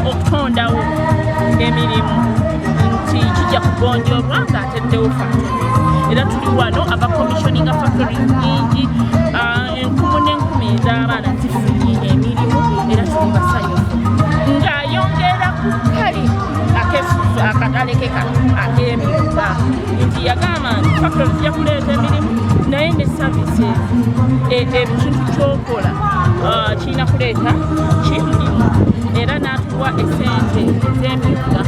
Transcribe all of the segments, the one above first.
okutondawo emirimu nti kijja kugonjoolwa ng'ateddewo factory era tuli wano abakomissioninga factory nyingi enkumi n'enkumi ez'abaana zifunye emirimu era tuli basanyufu ng'ayongera ku kali akatale ke ak'emirimu nti yagamba nti factory zijja kuleeta emirimu naye ne services ekintu kyokola kirina kuleeta kimirimu era n'atuwa essente ez'emyuga.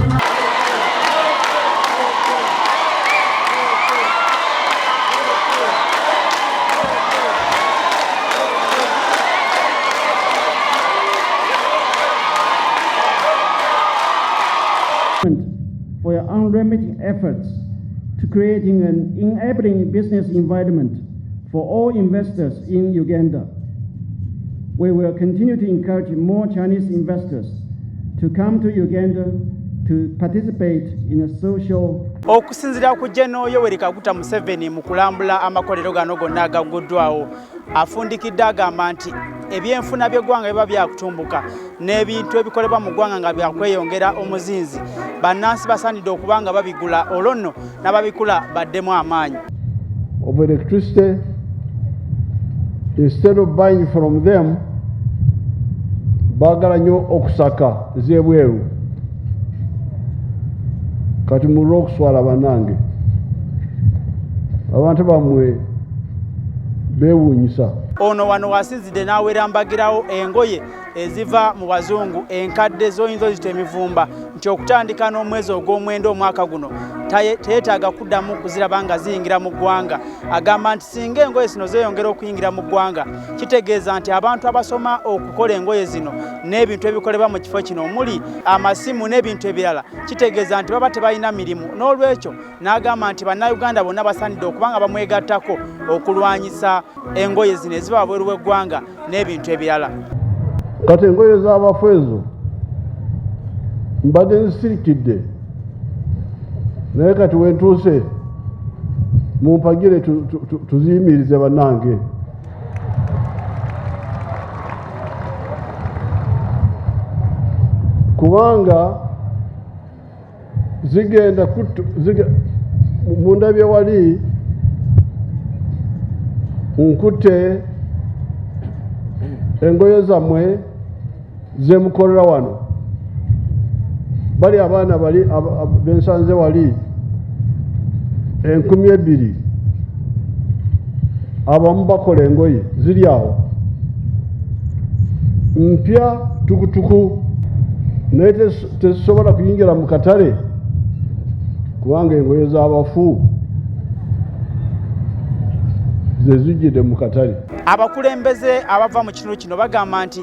For your unremitting efforts to creating an enabling business environment for all investors in Uganda. We will continue to encourage more Chinese investors to come to Uganda to participate in a social. Okusinzira ku General Yoweri Kaguta Museveni mu kulambula amakolero gano gonna agaguddwawo, afundikidde agamba nti ebyenfuna by'eggwanga biba byakutumbuka n'ebintu ebikolebwa mu ggwanga nga byakweyongera omuzinzi. Bannansi basaanidde okuba nga babigula olwo nno n'ababikula baddemu amaanyi. Of electricity, instead of buying from them, baagala nnyo okusaka ez'ebweru. Kati mulwa okuswala bannange, abantu bammwe beewuunyisa. Ono wano wasinzidde n'awera mbagirawo engoye eziva mu bazungu enkadde z'oyinza ozita emivumba nti okutandika n'omwezi ogw'omwenda omwaka guno teyeetaaga kuddamu kuziraba nga ziyingira mu ggwanga. Agamba nti singa engoye zino zeeyongera okuyingira mu ggwanga kitegeeza nti abantu abasoma okukola engoye zino n'ebintu ebikolebwa mu kifo kino omuli amasimu n'ebintu ebirala kitegeeza nti baba tebalina mirimu. N'olwekyo n'agamba nti bannayuganda bonna basaanidde okuba nga bamwegattako okulwanyisa engoye zino eziba wabweru w'eggwanga n'ebintu ebirala. Kati engoye z'abafu ezo mbadde nzisirikidde, naye kati wentuuse mumpagire tuziyimirize bannange. Kubanga zigenda mundabye wali nkutte engoye zammwe zemukolera wano. Bali abaana bali bensanze wali 2,000 abamu bakola engoye ziri awo mpya tukutuku, naye tezisobola kuyingira mu katale kubanga engoye z'abafu zezijjidde mu katale. Abakulembeze abava mu kitundu kino bagamba nti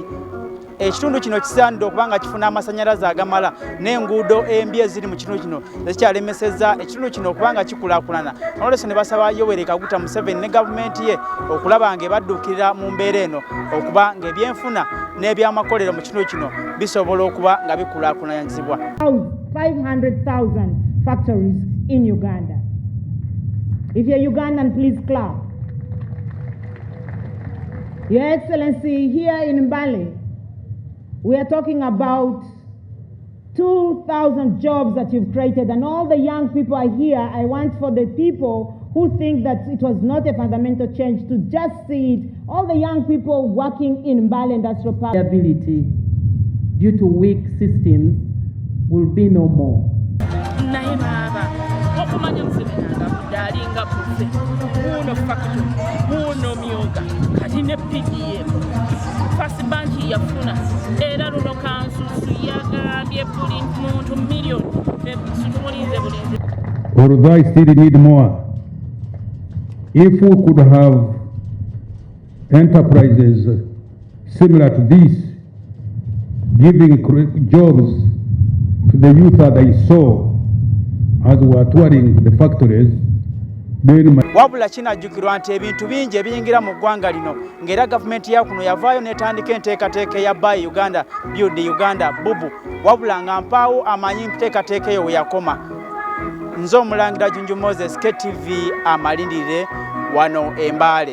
ekitundu kino kisaanidde okuba nga kifuna amasannyalaze agamala n'enguudo embi eziri mu kitundu kino zikyalemesezza ekitundu kino okuba nga kikulaakulana. Olw'ekyo ne basaba Yoweri Kaguta Museveni ne gavumenti ye okulaba nga ebadduukirira mu mbeera eno okuba ng'ebyenfuna n'ebyamakolero mu kitundu kino bisobola okuba nga bikulaakulanyizibwa. 500,000 factories in Uganda. If you're Ugandan, please clap. Your Excellency, here in Mbale, we are talking about 2,000 jobs that you've created, and all the young people are here. I want for the people who think that it was not a fundamental change to just see it. All the young people working in Mbale Industrial Park. Ability due to weak systems will be no more. Okumanya Museveni agambudde alinga bufe muno factory muno myoga kati ne PDM First Bank yafuna era luno kansusu yagambye buli muntu million situmulinze bulinze. Although I still need more, if we could have enterprises similar to this, giving jobs to the youth that I saw as we were touring the factories. Wabula kinajjukirwa nti ebintu bingi ebiyingira mu ggwanga lino ng'era gavumenti ya kuno yavaayo n'etandika enteekateeka ya Buy Uganda, Build Uganda, bubu, wabula nga mpaawo amanyi nteekateeka eyo we yakoma. Nze Omulangira Junju Moses, KTV amalindirire wano Embale.